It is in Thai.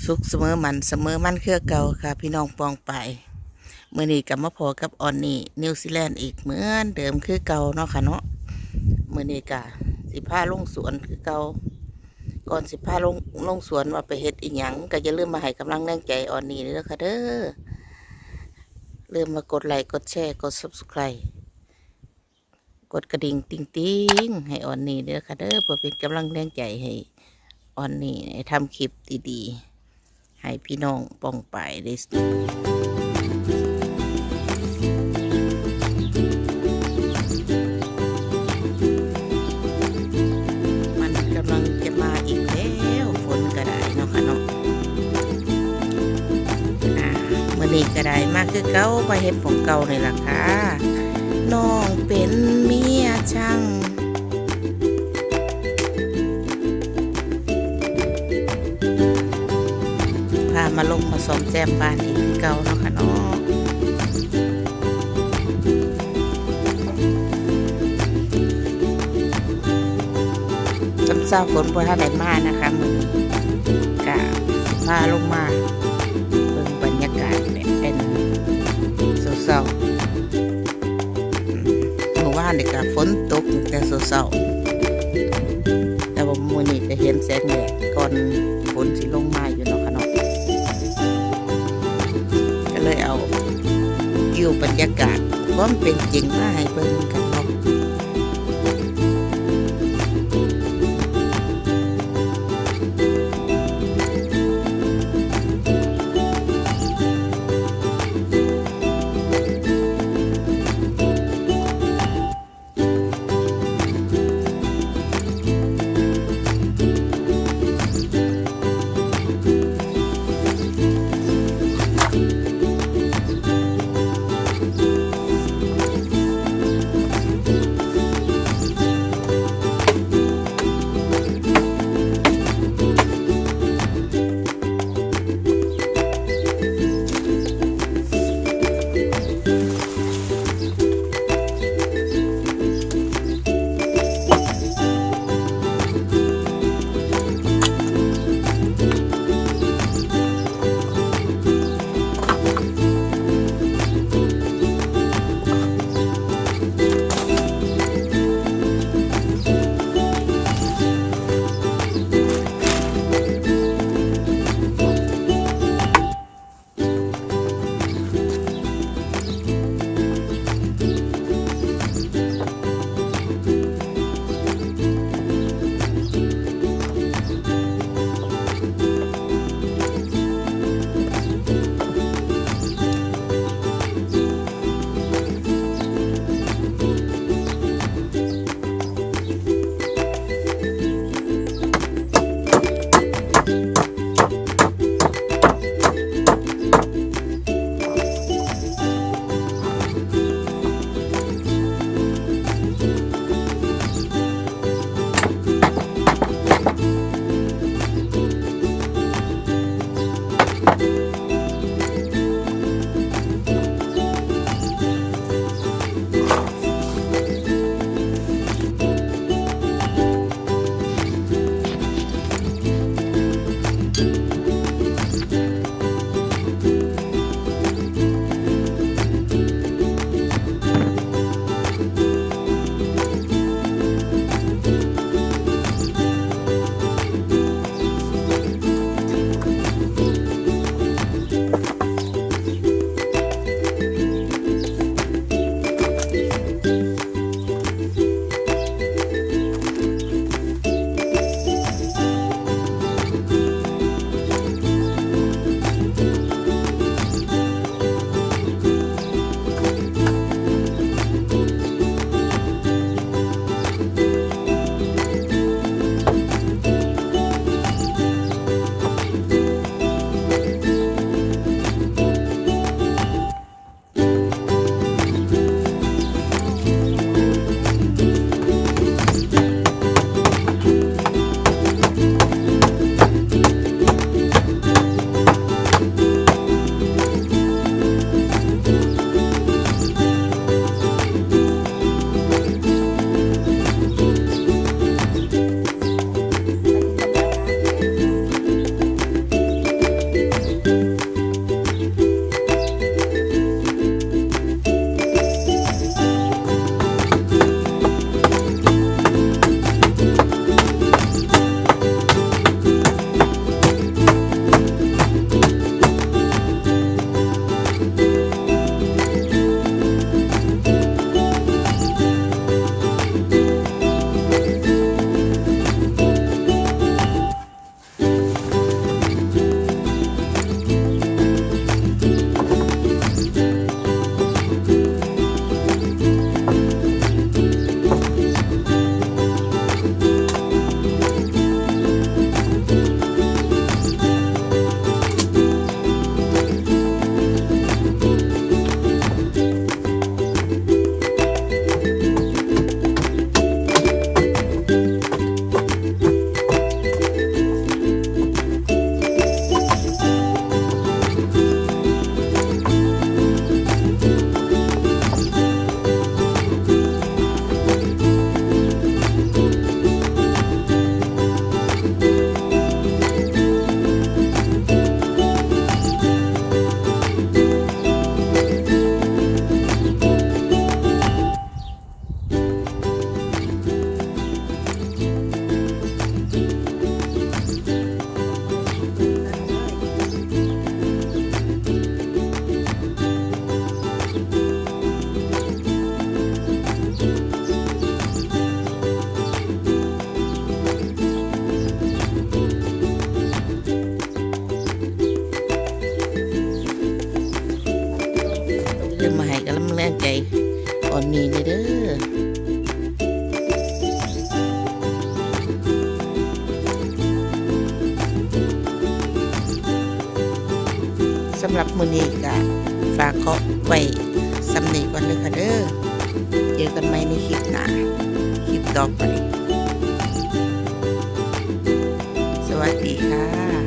สุขเสมอมันคือเก่าค่ะพี่น้องปองไปเมื่อนี้กลับมาพอกับออนนี่นิวซีแลนด์อีกเหมือนเดิมคือเก่าเนาะค่ะเนาะเมื่อนี้กะสิพาลงสวนคือเก่าก่อนสิพาลงสวนว่าไปเฮ็ดอีหยังก็จะเริ่าลืมมาให้กำลังแรงใจออนนี่เลยค่ะเด้อเริ่มมากดไลค์กดแชร์กด Subscribe กดกระดิ่งติ๊งให้ออนนี่เด้อค่ะเด้อเพื่อเป็นกำลังแรงใจให้ออนนี่ทำคลิปดีๆให้พี่น้องป้องไปได้มันกำลังจะมาอีกแล้วฝนก็ได้เนาะค่ะเนาะมื่อนี้ก็ได้มากคือเก่ามาเห็นของเก่าในราคาน้องเป็นเมียช่างมาลงมาซ่อมแซมบ้านอีกเก่าเนาะค่ะเนาะจำเศร้าฝนพอท่าได้มานะคะมือกะพาลงมาเบิ่งบรรยากาศแบบเป็นเศร้าเมื่อวานนี่กะฝนตกแต่เศร้าแต่ว่ามื้อนี้ก็เห็นแสงแดดก่อนฝนสิลงมาอยู่เนาะค่ะเนาะเลยเอาอยู่บรรยากาศความเป็นจริงมาให้เบิ่งกันเนาะ อนนี้เลยเด้อสำหรับมื้อนี้ก็ฝากเคาะไว้สำนีก่อนเลยค่ะเด้อเจอกันใหม่ในคลิปหน้าคลิปต่อไปสวัสดีค่ะ